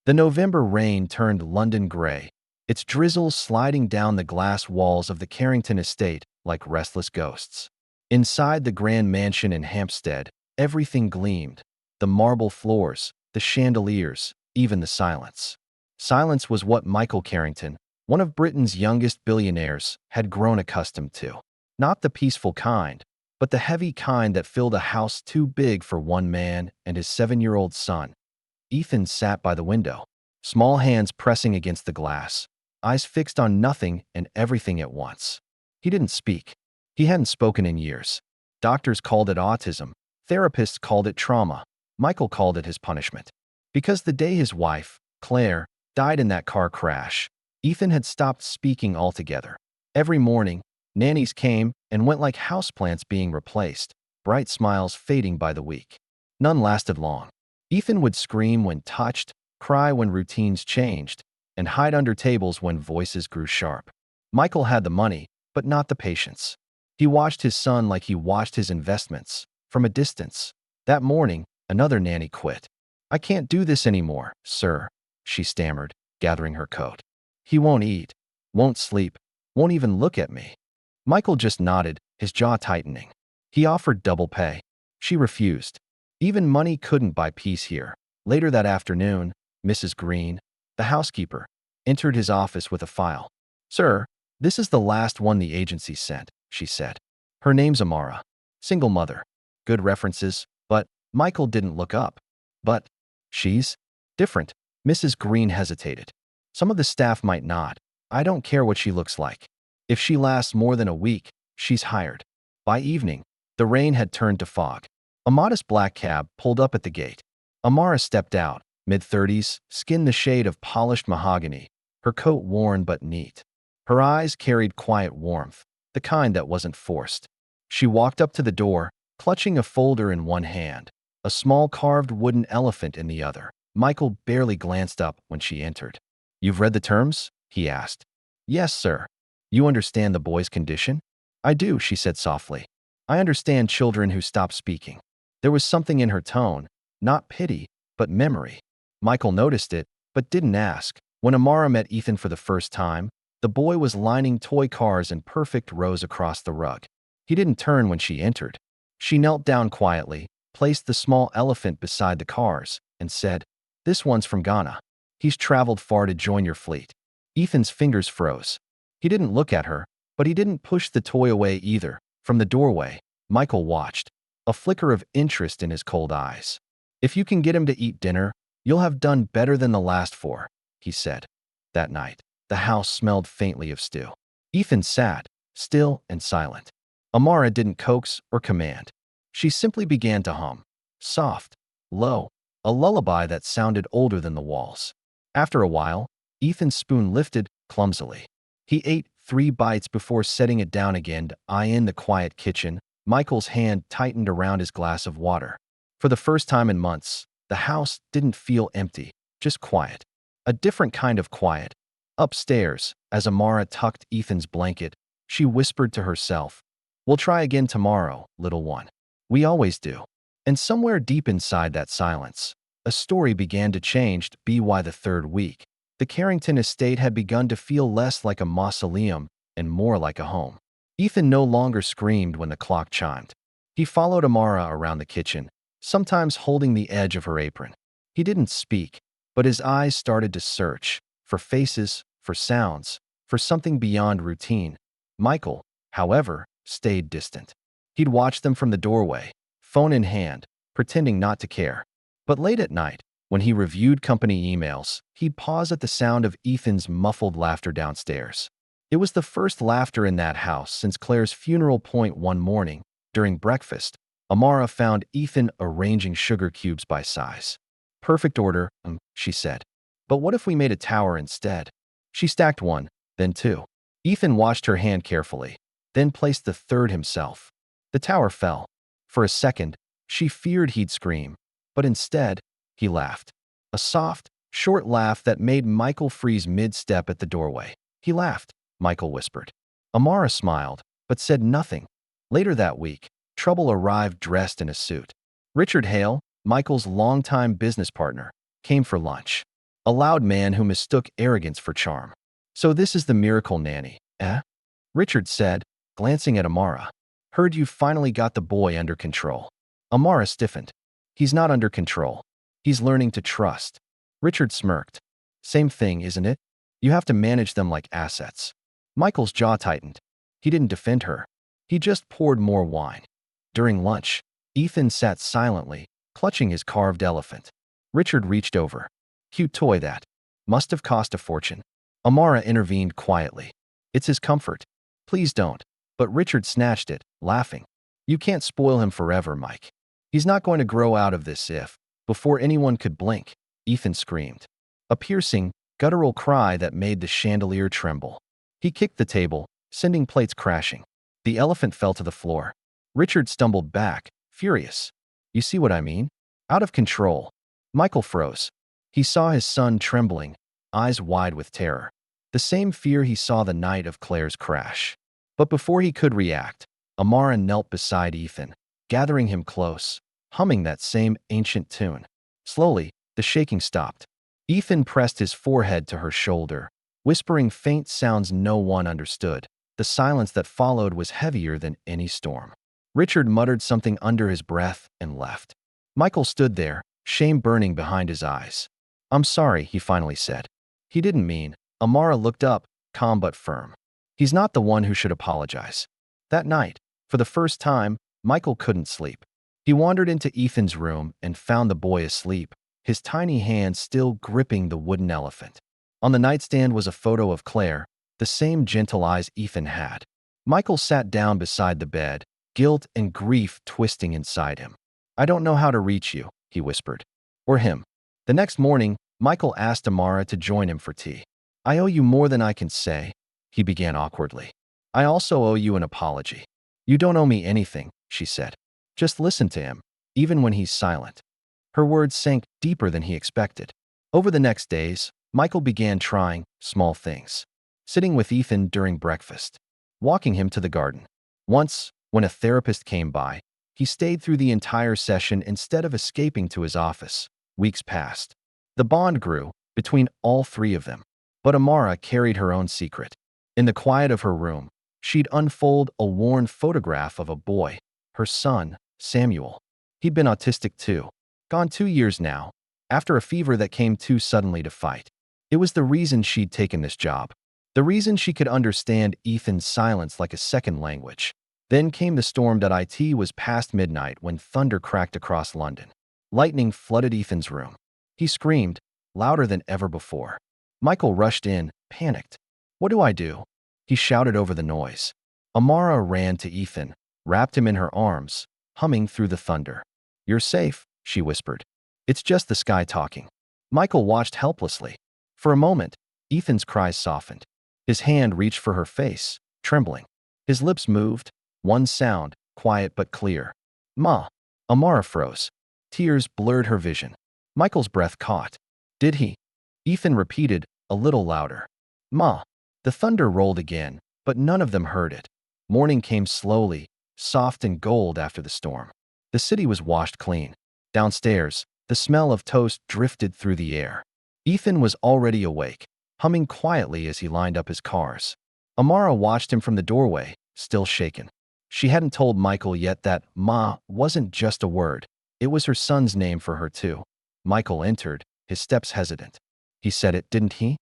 The November rain turned London gray, its drizzle sliding down the glass walls of the Carrington estate like restless ghosts. Inside the grand mansion in Hampstead, everything gleamed. The marble floors, the chandeliers, even the silence. Silence was what Michael Carrington, one of Britain's youngest billionaires, had grown accustomed to. Not the peaceful kind, but the heavy kind that filled a house too big for one man and his 7-year-old son. Ethan sat by the window, small hands pressing against the glass, eyes fixed on nothing and everything at once. He didn't speak. He hadn't spoken in years. Doctors called it autism. Therapists called it trauma. Michael called it his punishment. Because the day his wife, Claire, died in that car crash, Ethan had stopped speaking altogether. Every morning, nannies came and went like houseplants being replaced, bright smiles fading by the week. None lasted long. Ethan would scream when touched, cry when routines changed, and hide under tables when voices grew sharp. Michael had the money, but not the patience. He watched his son like he watched his investments, from a distance. That morning, another nanny quit. "I can't do this anymore, sir," she stammered, gathering her coat. "He won't eat, won't sleep, won't even look at me." Michael just nodded, his jaw tightening. He offered double pay. She refused. Even money couldn't buy peace here. Later that afternoon, Mrs. Green, the housekeeper, entered his office with a file. "Sir, this is the last one the agency sent," she said. "Her name's Amara. Single mother. Good references, but..." Michael didn't look up. "But she's different." Mrs. Green hesitated. "Some of the staff might not. I don't care what she looks like. If she lasts more than a week, she's hired." By evening, the rain had turned to fog. A modest black cab pulled up at the gate. Amara stepped out, mid-30s, skin the shade of polished mahogany, her coat worn but neat. Her eyes carried quiet warmth, the kind that wasn't forced. She walked up to the door, clutching a folder in one hand, a small carved wooden elephant in the other. Michael barely glanced up when she entered. "You've read the terms?" he asked. "Yes, sir." "You understand the boy's condition?" "I do," she said softly. "I understand children who stop speaking." There was something in her tone, not pity, but memory. Michael noticed it, but didn't ask. When Amara met Ethan for the first time, the boy was lining toy cars in perfect rows across the rug. He didn't turn when she entered. She knelt down quietly, placed the small elephant beside the cars, and said, "This one's from Ghana. He's traveled far to join your fleet." Ethan's fingers froze. He didn't look at her, but he didn't push the toy away either. From the doorway, Michael watched, a flicker of interest in his cold eyes. "If you can get him to eat dinner, you'll have done better than the last 4, he said. That night, the house smelled faintly of stew. Ethan sat, still and silent. Amara didn't coax or command. She simply began to hum, soft, low, a lullaby that sounded older than the walls. After a while, Ethan's spoon lifted clumsily. He ate 3 bites before setting it down again to eye in the quiet kitchen. Michael's hand tightened around his glass of water. For the first time in months, the house didn't feel empty, just quiet. A different kind of quiet. Upstairs, as Amara tucked Ethan's blanket, she whispered to herself, "We'll try again tomorrow, little one. We always do." And somewhere deep inside that silence, a story began to change. By the 3rd week, the Carrington estate had begun to feel less like a mausoleum and more like a home. Ethan no longer screamed when the clock chimed. He followed Amara around the kitchen, sometimes holding the edge of her apron. He didn't speak, but his eyes started to search, for faces, for sounds, for something beyond routine. Michael, however, stayed distant. He'd watch them from the doorway, phone in hand, pretending not to care. But late at night, when he reviewed company emails, he'd pause at the sound of Ethan's muffled laughter downstairs. It was the first laughter in that house since Claire's funeral. One morning, during breakfast, Amara found Ethan arranging sugar cubes by size. "Perfect order," she said. "But what if we made a tower instead?" She stacked 1, then 2. Ethan watched her hand carefully, then placed the 3rd himself. The tower fell. For a second, she feared he'd scream, but instead, he laughed. A soft, short laugh that made Michael freeze mid-step at the doorway. "He laughed," Michael whispered. Amara smiled, but said nothing. Later that week, Trouble arrived dressed in a suit. Richard Hale, Michael's longtime business partner, came for lunch. A loud man who mistook arrogance for charm. So this is the miracle nanny, eh? Richard said, glancing at Amara. Heard you finally got the boy under control. Amara stiffened. He's not under control. He's learning to trust. Richard smirked. Same thing, isn't it? You have to manage them like assets. Michael's jaw tightened. He didn't defend her. He just poured more wine. During lunch, Ethan sat silently, clutching his carved elephant. Richard reached over. Cute toy that. Must have cost a fortune. Amara intervened quietly. It's his comfort. Please don't. But Richard snatched it, laughing. You can't spoil him forever, Mike. He's not going to grow out of this if, before anyone could blink, Ethan screamed. A piercing, guttural cry that made the chandelier tremble. He kicked the table, sending plates crashing. The elephant fell to the floor. Richard stumbled back, furious. You see what I mean? Out of control. Michael froze. He saw his son trembling, eyes wide with terror. The same fear he saw the night of Claire's crash. But before he could react, Amara knelt beside Ethan, gathering him close, humming that same ancient tune. Slowly, the shaking stopped. Ethan pressed his forehead to her shoulder, whispering faint sounds no one understood. The silence that followed was heavier than any storm. Richard muttered something under his breath and left. Michael stood there, shame burning behind his eyes. I'm sorry, he finally said. He didn't mean. Amara looked up, calm but firm. He's not the one who should apologize. That night, for the first time, Michael couldn't sleep. He wandered into Ethan's room and found the boy asleep, his tiny hand still gripping the wooden elephant. On the nightstand was a photo of Claire, the same gentle eyes Ethan had. Michael sat down beside the bed, guilt and grief twisting inside him. I don't know how to reach you, he whispered. Or him. The next morning, Michael asked Amara to join him for tea. I owe you more than I can say, he began awkwardly. I also owe you an apology. You don't owe me anything, she said. Just listen to him, even when he's silent. Her words sank deeper than he expected. Over the next days, Michael began trying small things. Sitting with Ethan during breakfast. Walking him to the garden. Once, when a therapist came by, he stayed through the entire session instead of escaping to his office. Weeks passed. The bond grew between all three of them. But Amara carried her own secret. In the quiet of her room, she'd unfold a worn photograph of a boy, her son, Samuel. He'd been autistic too. Gone 2 years now, after a fever that came too suddenly to fight. It was the reason she'd taken this job. The reason she could understand Ethan's silence like a second language. Then came the storm. It was past midnight when thunder cracked across London. Lightning flooded Ethan's room. He screamed, louder than ever before. Michael rushed in, panicked. What do I do? He shouted over the noise. Amara ran to Ethan, wrapped him in her arms, humming through the thunder. You're safe, she whispered. It's just the sky talking. Michael watched helplessly. For a moment, Ethan's cries softened. His hand reached for her face, trembling. His lips moved, one sound, quiet but clear. Ma. Amara froze. Tears blurred her vision. Michael's breath caught. Did he? Ethan repeated, a little louder. Ma. The thunder rolled again, but none of them heard it. Morning came slowly, soft and gold after the storm. The city was washed clean. Downstairs, the smell of toast drifted through the air. Ethan was already awake, humming quietly as he lined up his cars. Amara watched him from the doorway, still shaken. She hadn't told Michael yet that Ma wasn't just a word. It was her son's name for her too. Michael entered, his steps hesitant. He said it, didn't he?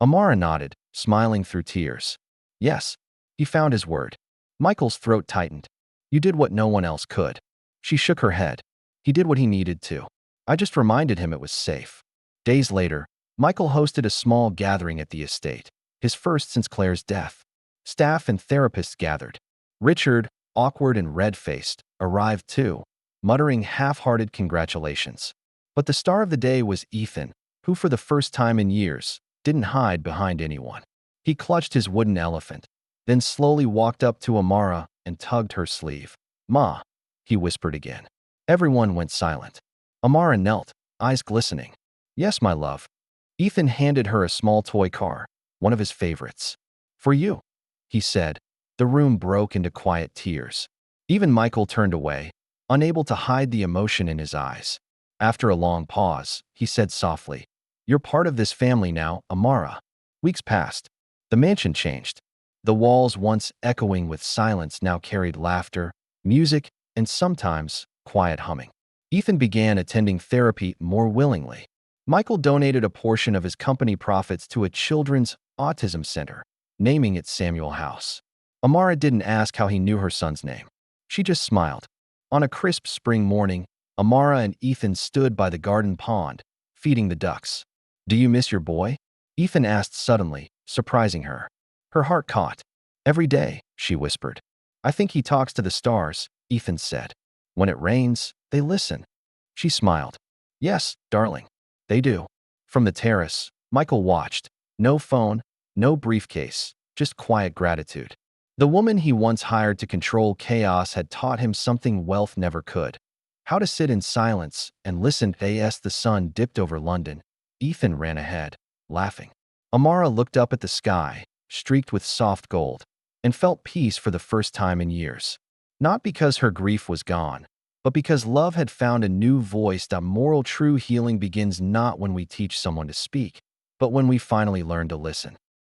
Amara nodded, smiling through tears. Yes, he found his word. Michael's throat tightened. You did what no one else could. She shook her head. He did what he needed to. I just reminded him it was safe. Days later, Michael hosted a small gathering at the estate, his first since Claire's death. Staff and therapists gathered. Richard, awkward and red-faced, arrived too, muttering half-hearted congratulations. But the star of the day was Ethan, who for the first time in years, didn't hide behind anyone. He clutched his wooden elephant, then slowly walked up to Amara and tugged her sleeve. Ma, he whispered again. Everyone went silent. Amara knelt, eyes glistening. Yes, my love. Ethan handed her a small toy car, one of his favorites. For you, he said. The room broke into quiet tears. Even Michael turned away, unable to hide the emotion in his eyes. After a long pause, he said softly, You're part of this family now, Amara. Weeks passed. The mansion changed. The walls, once echoing with silence, now carried laughter, music, and sometimes quiet humming. Ethan began attending therapy more willingly. Michael donated a portion of his company profits to a children's autism center, naming it Samuel House. Amara didn't ask how he knew her son's name. She just smiled. On a crisp spring morning, Amara and Ethan stood by the garden pond, feeding the ducks. "Do you miss your boy?" Ethan asked suddenly, surprising her. Her heart caught. "Every day," she whispered. "I think he talks to the stars," Ethan said. "When it rains, they listen." She smiled. "Yes, darling, they do." From the terrace, Michael watched. No phone, no briefcase, just quiet gratitude. The woman he once hired to control chaos had taught him something wealth never could: how to sit in silence and listen. As the sun dipped over London, Ethan ran ahead, laughing. Amara looked up at the sky, streaked with soft gold, and felt peace for the first time in years. Not because her grief was gone, but because love had found a new voice. That moral true healing begins not when we teach someone to speak, but when we finally learn to listen.